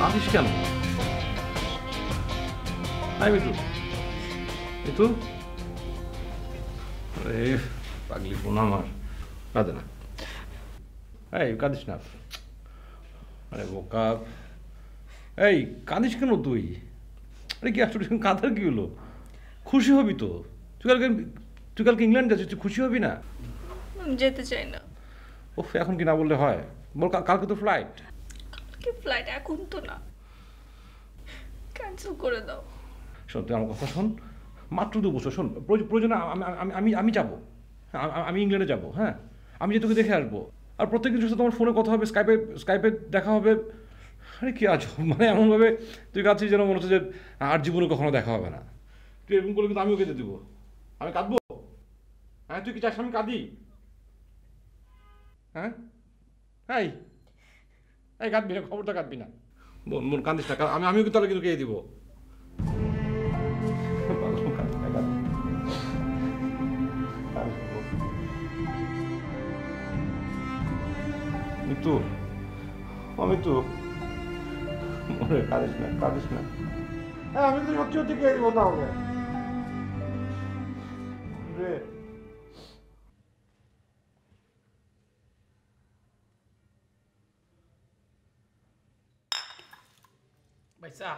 কাঁদিস কেন? মিঠু, মিঠু, আরে পাগলি বোন আমার, কাঁদে না। এই কাঁদিস না, আরে বোকা, এই কাঁদিস কেন তুই? আরে কি আসলে কাঁদার কি হলো? খুশি হবি তো, তুই কালকে ইংল্যান্ড যাচ্ছিস, তুই খুশি হবি না? যেতে চাই না। ও এখন কি না বললে হয়? বল কালকে তো ফ্লাইট। কালকে ফ্লাইট, এখন তো না, ক্যান্সেল করে দাও। শোন, তুই আমার কথা শোন, মাত্র 2 বছর, শোন প্রয়োজনে আমি যাবো, আমি ইংল্যান্ডে যাবো, হ্যাঁ, আমি যে তোকে দেখে আসবো, আর প্রত্যেকদিন সাথে তোমার ফোনে কথা হবে, স্কাইপে দেখা হবে। আরে কি আজ মানে এমনভাবে তুই কাঁদছিস যেন মনে হচ্ছে যে আর জীবনে কখনো দেখা হবে না। তুই এরকম করলে কিন্তু আমিও কেঁদে দেবো। আমি কাঁদবো? হ্যাঁ, তুই কি চাস আমি কাঁদি? হ্যাঁ, এই কাঁদবি না, খবরটা কাঁদবি না, বোন কাঁদিস না, আমিও কিন্তু তাহলে কিন্তু কেঁদে দিব। মিতু, অমিতু, মনে কাঁদিস না। হ্যাঁ, আমি তো সত্যি সত্যি কেঁদে দিব তাহলে রে। ভাইসা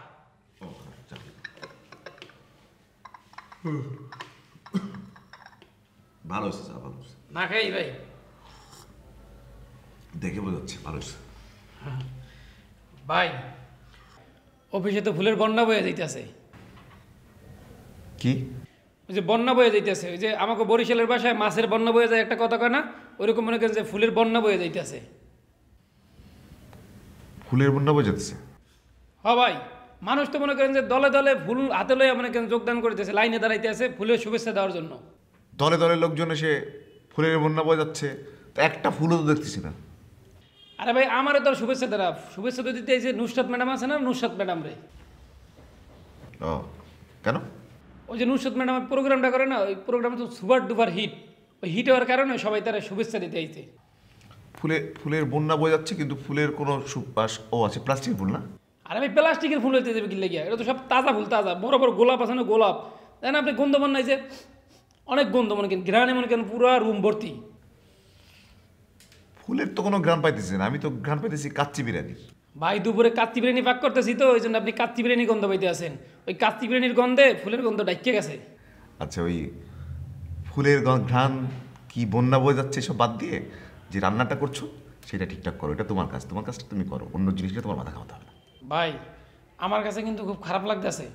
ভালো হয়েছে, চা ভালো হয়েছে। না খাই ভাই, দেখে বোঝা যাচ্ছে ভালো হয়েছে। ভাই অফিসে তো ফুলের বন্যা বয়ে যাইতেছে। কি? ওই যে বন্যা বয়ে যাইতেছে, ওই যে আমাকে বরিশালের বাসায় মাছের বন্যা বয়ে যায় একটা কথা কয় না, ওইরকম মনে করেন যে ফুলের বন্যা বয়ে যাইতেছে। ফুলের বন্যা বোঝাচ্ছে? হ্যাঁ ভাই, মানুষ তো মনে করেন যে দলে দলে ফুল হাতে লইয়া মনে করেন যোগদান করতেছে, লাইনে দাঁড়াইতে আছে ফুলের শুভেচ্ছা দেওয়ার জন্য। দলে দলে লোকজন এসে ফুলের বন্যা বোঝাচ্ছে, তো একটা ফুলও তো দেখতেছি না। আরে ভাই, আমারও তো শুভেচ্ছা দেওয়া, শুভেচ্ছা তো দিতে এই যে নুসরাত ম্যাডাম আছে না, নুসরাত ম্যাডাম রে। ও কেন? ওই যে নুসরাত ম্যাডামের প্রোগ্রামটা করে না, ওই প্রোগ্রাম তো সুপার ডুপার হিট, ওই হিট হওয়ার কারণে সবাই তারা শুভেচ্ছা দিতে আইছে। ফুলের বন্যা বোঝাচ্ছে, কিন্তু ফুলের কোনো সুবাস ও আছে, প্লাস্টিক ফুল না? আরে ভাই, প্লাস্টিকের ফুল হইতে দেবে কি লেগে? এটা তো সব তাজা ফুল, তাজা বড় বড় গোলাপ আছে না, গোলাপ। তাই না, আপনি গন্ধ মনে নাই যে অনেক গন্ধ মনে করেন, ঘ্রাণে মনে করেন পুরো রুম ভর্তি। ফুলের তো কোনো ঘ্রাণ পাইতেছি না, আমি তো ঘ্রাণ পাইতেছি কাচ্চি বিরিয়ানির। ভাই দুপুরে কাচ্চি বিরিয়ানি পাক করতেছি তো, ওই জন্য আপনি কাচ্চি বিরিয়ানি গন্ধ পাইতে আছেন। ওই কাচ্চি বিরিয়ানির গন্ধে ফুলের গন্ধ ডাইকে গেছে। আচ্ছা, ওই ফুলের ঘ্রাণ কি বন্যা বোঝাচ্ছে সব বাদ দিয়ে যে রান্নাটা করছো সেটা ঠিকঠাক করো, এটা তোমার কাজ, তোমার কাজটা তুমি করো, অন্য জিনিসটা তোমার মাথা খাওয়াতে হবে না। ভাই আমার কাছে কিন্তু খুব খারাপ লাগতেছে,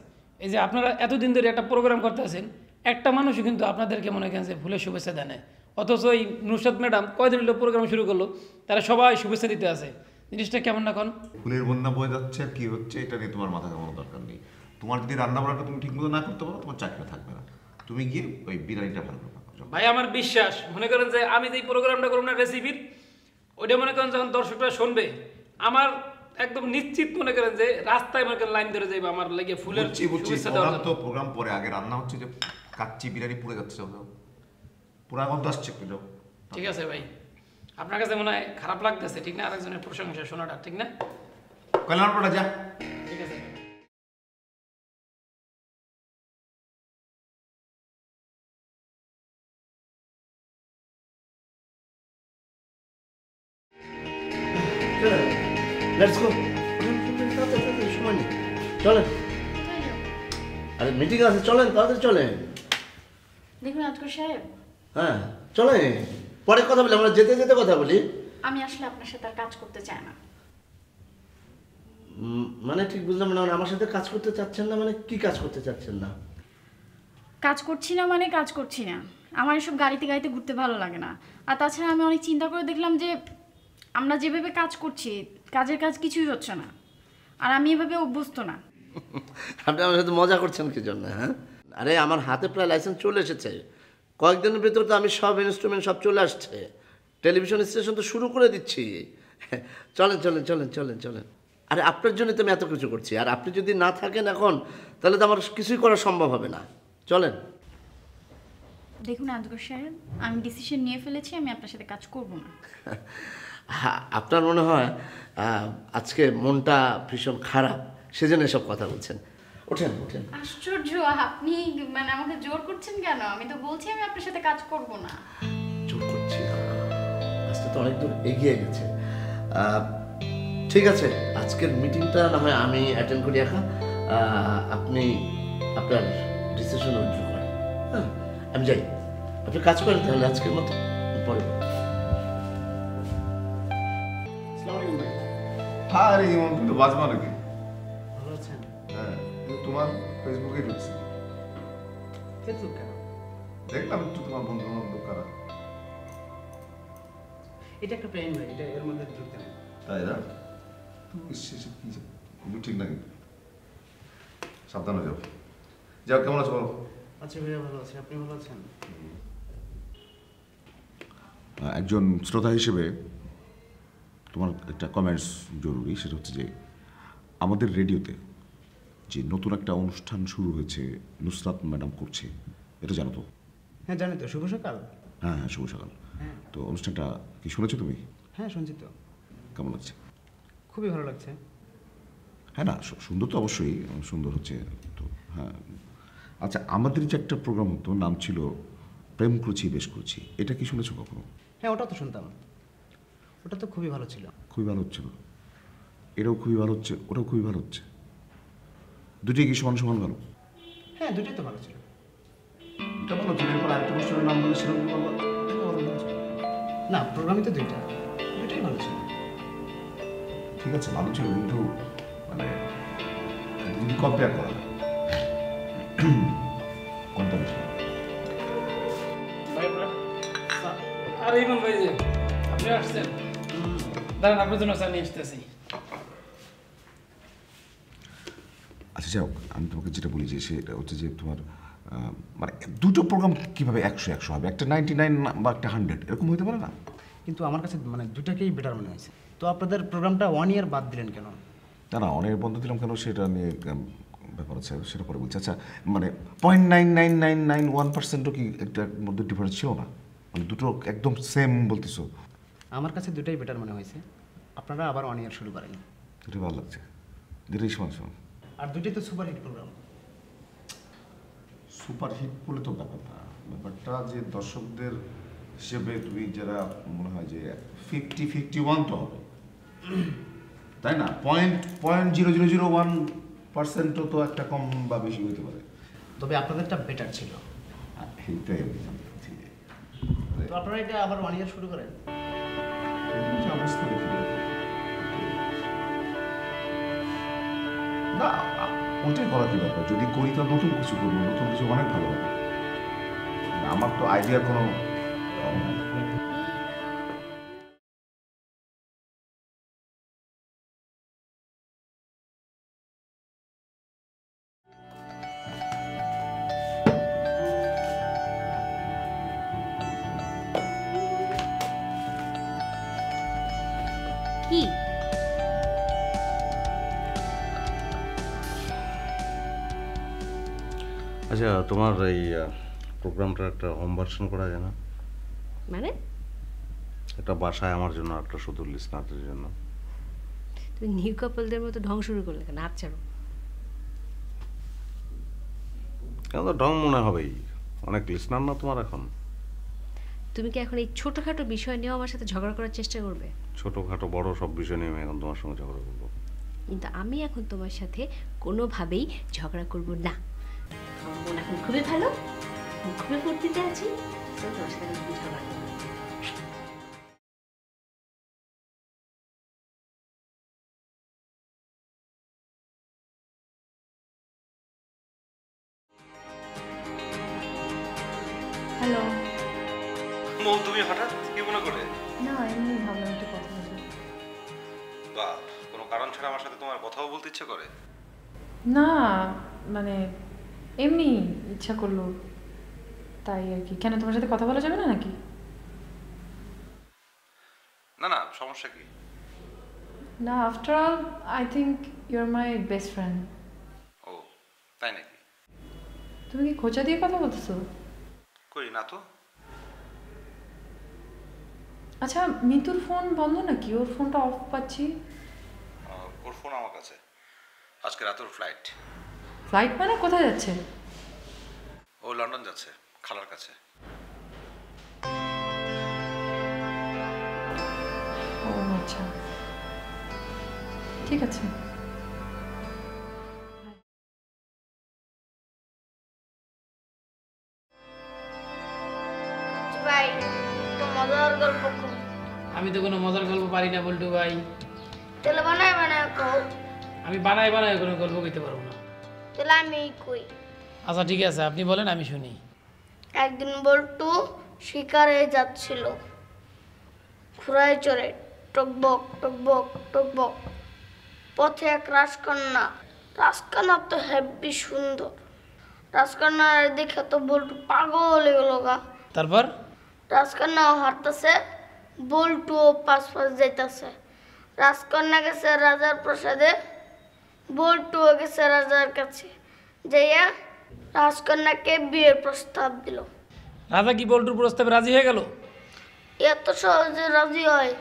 এই যে আপনারা এতদিন ধরে একটা প্রোগ্রাম করতেছেন, একটা মানুষও কিন্তু আপনাদেরকে মনে করেন যে ফুলের শুভেচ্ছা দেয় না, অথচ ওই নুসরাত ম্যাডাম কয়দিন হলো প্রোগ্রাম শুরু করলো, তারা সবাই শুভেচ্ছা দিতে আছে। জিনিসটা কেমন না কোন? ফুলের বন্যা বয়ে যাচ্ছে আর কি হচ্ছে এটা নিয়ে তোমার মাথা ঘামানোর দরকার নেই। তোমার যদি রান্না বান্নাটা তুমি ঠিকমতো না করতে পারো, তোমার চাকরিটা থাকবে না। তুমি গিয়ে ওই বিরিয়ানিটা ভালো করো। ভাই আমার বিশ্বাস, মনে করেন যে আমি যে প্রোগ্রামটা করব না রেসিপির, ওইটা মনে করেন যখন দর্শকরা শুনবে, আমার একদম নিশ্চিত মনে করেন যে রাস্তায় মনে করেন লাইন ধরে যাইবে আমার লাগে ফুলের শুভেচ্ছা দেওয়ার জন্য। তো প্রোগ্রাম পরে, আগে রান্না হচ্ছে যে কাচ্চি বিরিয়ানি পুড়ে যাচ্ছে, পুরা গন্ধ আসছে একটু যাও। ঠিক আছে ভাই, আপনার কাছে মনে হয় খারাপ লাগতেছে, ঠিক না? আরেকজনের প্রশংসা শোনাটা ঠিক না? কল্যাণ পড়া যা। ঠিক আছে। লেটস গো, সময় নেই, চলেন। আরে মিটিং আছে, চলেন তাড়াতাড়ি চলেন। দেখুন আজকের সাহেব, হ্যাঁ চলেন, পরে কথা বলি, আমরা যেতে যেতে কথা বলি। আমি আসলে আপনার সাথে আর কাজ করতে চাই না। মানে ঠিক বুঝলাম না, আমার সাথে কাজ করতে চাচ্ছেন না মানে কি কাজ করতে চাচ্ছেন না? কাজ করছি না মানে কাজ করছি না, আমার এসব গাড়িতে গাড়িতে ঘুরতে ভালো লাগে না। আর তাছাড়া আমি অনেক চিন্তা করে দেখলাম যে আমরা যেভাবে কাজ করছি, কাজের কাজ কিছুই হচ্ছে না, আর আমি এভাবে অভ্যস্ত না। আপনি আমার সাথে মজা করছেন কি জন্য? হ্যাঁ, আরে আমার হাতে প্রায় লাইসেন্স চলে এসেছে, কয়েকদিনের ভিতর তো আমি সব ইনস্ট্রুমেন্ট সব চলে আসছে, টেলিভিশন স্টেশন তো শুরু করে দিচ্ছি। চলেন চলেন চলেন চলেন চলেন। আরে আপনার জন্য তো আমি এত কিছু করছি, আর আপনি যদি না থাকেন এখন, তাহলে তো আমার কিছুই করা সম্ভব হবে না। চলেন। দেখুন আজগর সাহেব, আমি ডিসিশন নিয়ে ফেলেছি, আমি আপনার সাথে কাজ করব না। আপনার মনে হয় আজকে মনটা ভীষণ খারাপ, সেজন্য এসব কথা বলছেন। ওঠেন ওঠেন। আশ্চর্য, আপনি মানে আমাকে জোর করছেন কেন? আমি তো বলছি আমি আপনার সাথে কাজ করব না। জোর করছি না, আজকে তো অনেক দূর এগিয়ে গেছে। ঠিক আছে, আজকের মিটিংটা না হয় আমি অ্যাটেন্ড করি একা, আপনি আপনার ডিসিশন উইথড্র করেন। হ্যাঁ, আমি যাই, আপনি কাজ করেন তাহলে আজকের মতো। পরে আরে ইমন, তুমি তো বাজবা নাকি? ভালো আছেন? হ্যাঁ, কিন্তু তোমার ফেসবুকে ঢুকছি, ফেসবুক কেন? দেখলাম একটু তোমার বন্ধু বান্ধব কারা। এটা একটা প্রেম ভাই, এটা এর মধ্যে ঢুকতে নেই। তাই না? তুমি শেষে কি খুবই ঠিক নাকি? সাবধানে যাও। যাও, কেমন আছো বলো? আচ্ছা ভাইয়া, ভালো আছি, আপনি ভালো আছেন? একজন শ্রোতা হিসেবে তোমার একটা কমেন্টস জরুরি। সেটা হচ্ছে যে আমাদের রেডিওতে যে নতুন একটা অনুষ্ঠান শুরু হয়েছে, নুসরাত ম্যাডাম করছে, এটা জানো তো? হ্যাঁ জানি তো, শুভ সকাল। হ্যাঁ হ্যাঁ, শুভ সকাল। হ্যাঁ তো অনুষ্ঠানটা কি শুনেছো তুমি? হ্যাঁ শুনছি তো, কেমন লাগছে? খুবই ভালো লাগছে। হ্যাঁ না, সুন্দর তো অবশ্যই সুন্দর হচ্ছে তো। হ্যাঁ, আচ্ছা, আমাদের যে একটা প্রোগ্রাম হতো, নাম ছিল প্রেম করছি বেশ করছি, এটা কি শুনেছো কখনো? হ্যাঁ ওটা তো শুনতাম, ওটা তো খুবই ভালো ছিল। খুবই ভালো হচ্ছিল, এটাও খুবই ভালো হচ্ছে, ওটাও খুবই ভালো হচ্ছে। দুটোই কি সমান সমান ভালো? হ্যাঁ দুটোই তো ভালো ছিল। এটা ভালো ছিল, এরপর আরেকটা অনুষ্ঠানের নাম বলে সেরকম বলবো। না, প্রোগ্রামই তো দুইটা, দুটোই ভালো ছিল। ঠিক আছে, ভালো ছিল, কিন্তু মানে যদি কম্পেয়ার করা যায় কোনটা বেশি? আর ইমন ভাই যে আপনি আসছেন, দাঁড়ান আপনার জন্য চা নিয়ে আসতেছি। আচ্ছা যাই হোক, আমি তোমাকে যেটা বলি যে সেটা হচ্ছে যে তোমার মানে দুটো প্রোগ্রাম কীভাবে 100-100 হবে? একটা 99 বা একটা 100 এরকম হতে পারে না? কিন্তু আমার কাছে মানে দুটাকেই বেটার মনে হয়েছে। তো আপনাদের প্রোগ্রামটা 1 ইয়ার বাদ দিলেন কেন? না না, অনেক বন্ধ দিলাম কেন সেটা নিয়ে ব্যাপার আছে, সেটা পরে বলছি। আচ্ছা, মানে 0.99991%ও কি একটা মধ্যে ডিফারেন্স ছিল না? মানে দুটো একদম সেম বলতেছো? আমার কাছে দুটাই বেটার মনে হয়েছে। আপনারা আবার 1 ইয়ার শুরু করেন। দুটোই ভালো লাগছে, দুটোই সমান সমান। আর দুটোই তো super hit program. Super hit বলে তো ব্যাপার না, ব্যাপারটা যে দর্শকদের হিসেবে তুমি যারা মনে হয় যে 50-51 তো হবে, তাই না? 0.0001%ও তো একটা কম বা বেশি হতে পারে। তবে আপনাদেরটা বেটার ছিল। এইটাই আমি জানতে চাচ্ছি যে তো আপনারা এটা আবার 1 ইয়ার শুরু করেন। এই যে অবস্থা দেখি না, ওটাই করা কি ব্যাপার? যদি করি তো নতুন কিছু করবো, নতুন কিছু অনেক ভালো হবে। আমার তো আইডিয়ার কোনো অভাব নেই। কি আচ্ছা, তোমার এই প্রোগ্রামটার একটা হোম ভার্সন করা যায় না? মানে? একটা বাসায় আমার জন্য, একটা শুধু লিসনারদের জন্য। তুমি নিউ কাপলদের মতো ঢং শুরু করলে কেন? হাত ছাড়ো। কেন তো ঢং মনে হবেই, অনেক লিসনার না তোমার এখন? তুমি কি এখন এই ছোটখাটো বিষয় নিয়েও আমার সাথে ঝগড়া করার চেষ্টা করবে? ছোটোখাটো বড় সব বিষয় নিয়ে আমি এখন তোমার সঙ্গে ঝগড়া করবো। কিন্তু আমি এখন তোমার সাথে কোনোভাবেই ঝগড়া করব না। আমার মন এখন খুবই ভালো, আমি খুবই ফুর্তিতে আছি, তো তোমার সাথে আমি ঝগড়া করবো না। হ্যালো। মৌ, তুমি হঠাৎ কি মনে করে? না, এমনি ভাবলাম একটু কথা বলি। বা কোনো কারণ ছাড়া আমার সাথে তোমার কথাও বলতে ইচ্ছে করে? না মানে এমনি ইচ্ছা করলো তাই আর কি। কেন, তোমার সাথে কথা বলা যাবে না নাকি? না না, সমস্যা কি? না, after all I think you are my best friend. ও তাই নাকি? তুমি কি খোঁচা দিয়ে কথা বলতেছো? করি না তো। আচ্ছা, মিতুর ফোন বন্ধ নাকি? ওর ফোনটা অফ পাচ্ছি। ফোন আমার কাছে। আজকে রাতের ফ্লাইট। ফ্লাইট মানে কোথায় যাচ্ছে? ও লন্ডন যাচ্ছে খালার কাছে। ও আচ্ছা, ঠিক আছে। ভাই তো মজার গল্প খুব। আমি তো কোনো মজার গল্প পারি না বল্টু ভাই। তাহলে বানায় বানায় কও। আমি বানাই বানাই কোনো গল্প কইতে পারবো না। তাহলে আমি কই। আচ্ছা ঠিক আছে, আপনি বলেন, আমি শুনি। একদিন বল্টু শিকারে যাচ্ছিল, ঘোড়ায় চড়ে, টকবক টকবক টকবক। পথে এক রাজকন্যা। রাজকন্যা তো হেব্বি সুন্দর। রাজকন্যা দেখে তো বল্টু পাগল হয়ে গেল গা। তারপর রাজকন্যাও হাঁটতেছে, বল্টুও পাশ পাশ যাইতেছে। রাজকন্যা গেছে রাজার প্রাসাদে, বল্টুও গেছে রাজার কাছে। যাইয়া রাজকন্যাকে বিয়ের প্রস্তাব দিল। রাজা কি বল্টুর প্রস্তাবে রাজি হয়ে গেল? এত সহজে রাজি হয়?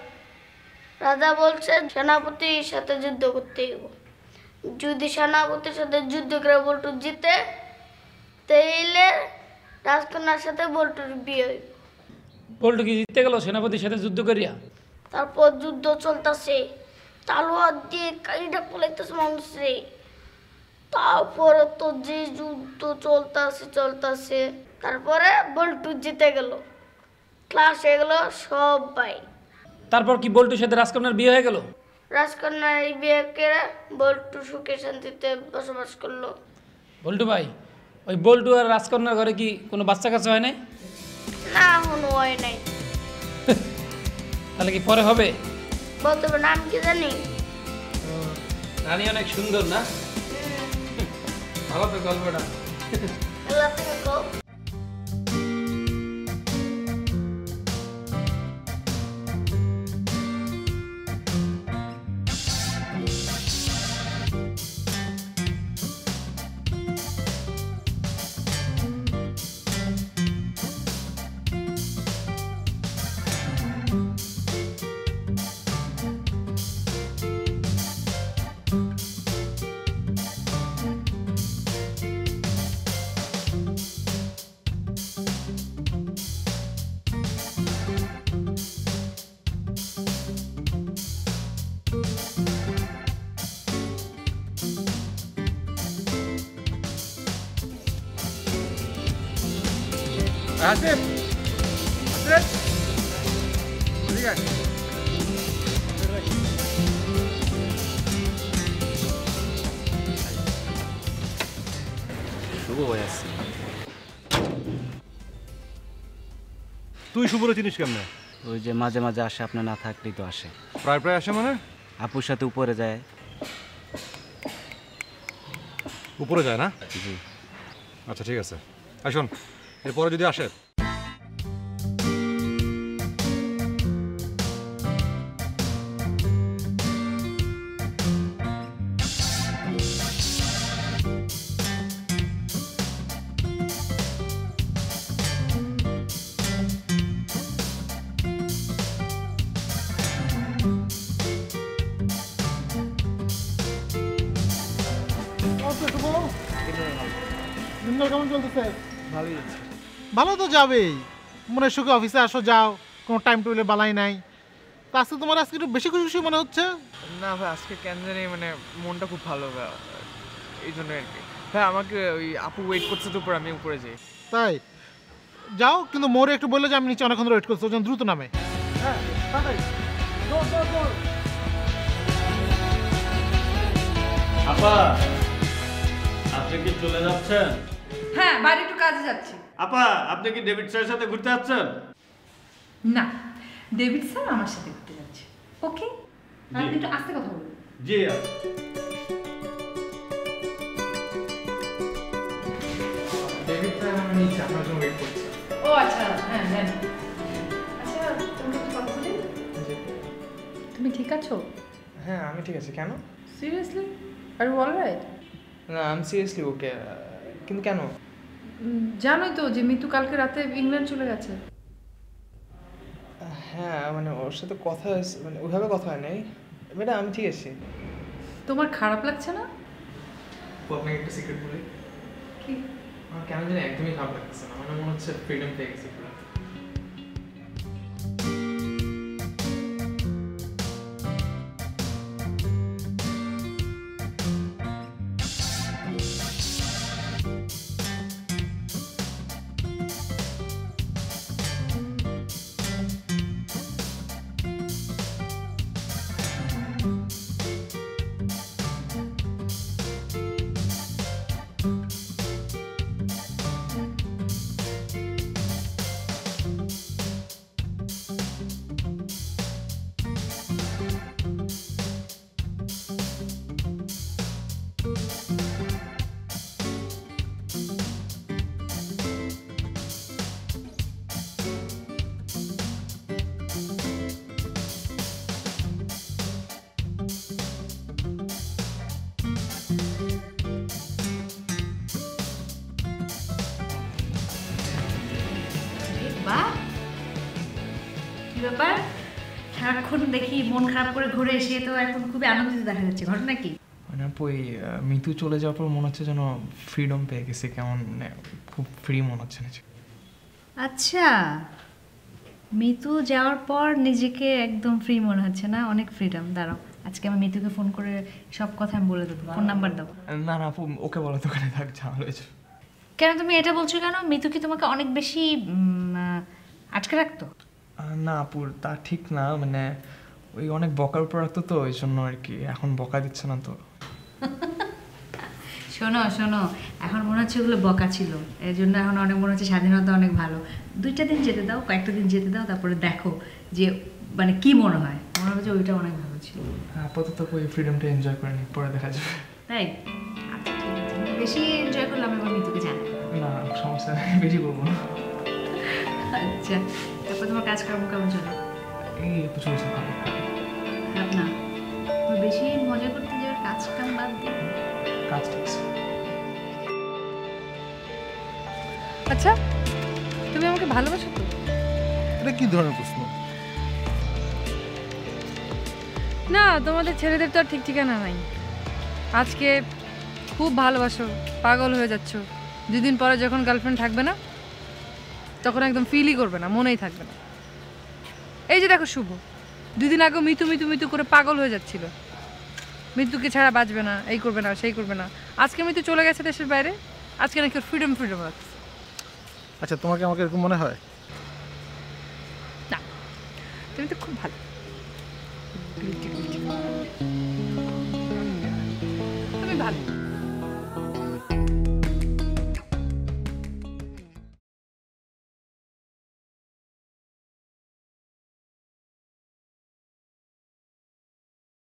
রাজা বলছে সেনাপতির সাথে যুদ্ধ করতে হইব। যদি সেনাপতির সাথে যুদ্ধ করে বল্টু জিতে, তাইলে রাজকন্যার সাথে বল্টুর বিয়ে হইব। বল্টু কি জিততে গেল সেনাপতির সাথে যুদ্ধ করিয়া? তারপর যুদ্ধ চলতেছে, তালোয়ার দিয়ে কাইটা পলাইতেছে মানুষে। তারপরে তো যে যুদ্ধ চলতেছে, তারপরে বল্টু জিতে গেল, ক্লাস হয়ে গেল সবাই। তারপর কি বল্টুর সাথে রাজকন্যার বিয়ে হয়ে গেল? রাজকন্যার এই বিয়ে করে বল্টু সুখে শান্তিতে বসবাস করলো। বল্টু ভাই, ওই বল্টু আর রাজকন্যার ঘরে কি কোনো বাচ্চা কাচ্চা হয় নাই? না, এখনো হয় নাই। তাহলে কি পরে হবে? বলতে পারো, নাম কি জানি? রানী অনেক সুন্দর না? ভালো তো গল্পটা। আল্লাহ থেকে কও। আসিফ, আসিফ, ঠিক আছে। শুভ ভাই আসছে। তুই শুভরে চিনিস কেমনে? ওই যে মাঝে মাঝে আসে, আপনি না থাকলেই তো আসে। প্রায় প্রায় আসে মানে? আপুর সাথে উপরে যায়। উপরে যায় না? জি। আচ্ছা ঠিক আছে, শোন, এরপরে যদি আসে কেমন চলতেছে? ভালোই আছে। ভালো তো যাবেই, মনে সুখে অফিসে আসো যাও, কোনো টাইম টেবিলে বালাই নাই। তা আজকে তোমার আজকে একটু বেশি খুশি মনে হচ্ছে? না ভাই, আজকে কেন জানি মানে মনটা খুব ভালো ভাই, এই জন্য আর কি। ভাই আমাকে ওই আপু ওয়েট করছে তো উপরে, আমি উপরে যাই। তাই যাও, কিন্তু মোরে একটু বললে যে আমি নিচে অনেকক্ষণ ওয়েট করছি, ওজন দ্রুত নামে। হ্যাঁ, আপা, আপনি কি চলে যাচ্ছেন? হ্যাঁ, বাইরে একটু কাজে যাচ্ছি। আপা, আপনি কি ডেভিড স্যারের সাথে ঘুরতে যাচ্ছেন? না, ডেভিড স্যার আমার সাথে ঘুরতে যাচ্ছে। ওকে, আপনি একটু আস্তে কথা বলুন। জি। ডেভিড স্যার আমার নিচে আপনার জন্য ওয়েট করছে। ও আচ্ছা, হ্যাঁ হ্যাঁ। আচ্ছা, তোমাকে একটু কথা বলি। তুমি ঠিক আছো? হ্যাঁ, আমি ঠিক আছি। কেন? সিরিয়াসলি? Are you alright? না, আমি সিরিয়াসলি ওকে। কিন্তু কেন? জানোই তো যে মিতু কালকে রাতে ইংল্যান্ড চলে গেছে। হ্যাঁ, মানে ওর সাথে কথা হয়েছে, মানে ওইভাবে কথা হয় নাই। ম্যাডাম, আমি ঠিক আছি। তোমার খারাপ লাগছে না? আপনাকে একটা সিক্রেট বলি, কি? আমার কেন জানি একদমই খারাপ লাগছে না, মানে মনে হচ্ছে ফ্রিডম পেয়ে গেছি পুরো। বাহ, কি ব্যাপার? সারাক্ষণ দেখি মন খারাপ করে ঘুরে এসে তো এখন খুবই আনন্দিত দেখা যাচ্ছে, ঘটনা কি? মানে ওই মিতু চলে যাওয়ার পর মনে হচ্ছে যেন ফ্রিডম পেয়ে গেছি, কেমন খুব ফ্রি মনে হচ্ছে নিজে। আচ্ছা, মিতু যাওয়ার পর নিজেকে একদম ফ্রি মনে হচ্ছে না? অনেক ফ্রিডম। দাঁড়াও, আজকে আমি মিতুকে ফোন করে সব কথা আমি বলে দেবো। ফোন নাম্বার দাও। না না আপু, ওকে বলো দোকানে থাক, ঝামেলা হয়েছে। কেন তুমি এটা বলছো কেন? মিতু কি তোমাকে অনেক বেশি আটকে রাখতো? না আপুর তা ঠিক না, মানে ওই অনেক বকার উপর রাখতো তো, ওই জন্য আর কি। এখন বকা দিচ্ছে না তো। শোনো শোনো, এখন মনে হচ্ছে ওগুলো বকা ছিল, এই জন্য এখন অনেক মনে হচ্ছে স্বাধীনতা অনেক ভালো। 2টা দিন যেতে দাও, কয়েকটা দিন যেতে দাও, তারপরে দেখো যে মানে কি মনে হয়। মনে হবে যে ওইটা অনেক ভালো ছিল। আপাতত ওই ফ্রিডমটা এনজয় করে নি, পরে দেখা যাবে। তাই? আচ্ছা ঠিক আছে, বেশি এনজয় করলে আমি আমার মিতুকে জানাই। না সমস্যা নেই, বেশি করবো না। আচ্ছা, তারপর তোমার কাজকর্ম কেমন চলে? এই একটু চলছে ভালো। খারাপ না? তুমি বেশি মজা করতে যাওয়ার কাজ কাম বাদ দিয়ে কাজ ঠিক। আচ্ছা, তুমি আমাকে ভালোবাসো তো? এটা কি ধরনের প্রশ্ন? না, তোমাদের ছেলেদের তো আর ঠিক ঠিকানা নাই। আজকে খুব ভালোবাসো, পাগল হয়ে যাচ্ছ, 2 দিন পরে যখন গার্লফ্রেন্ড থাকবে না তখন একদম ফিলই করবে না, মনেই থাকবে না। এই যে দেখো শুভ, 2 দিন আগে মিতু মিতু মিতু করে পাগল হয়ে যাচ্ছিল, মৃত্যুকে ছাড়া বাঁচবে না, এই করবে না সেই করবে না। আজকে মৃত্যু চলে গেছে দেশের বাইরে, আজকে নাকি ওর ফ্রিডম ফ্রিডম লাগছে। আচ্ছা, তোমাকে আমাকে এরকম মনে হয়? না, তুমি তো খুব ভালো। তুমি ভালো।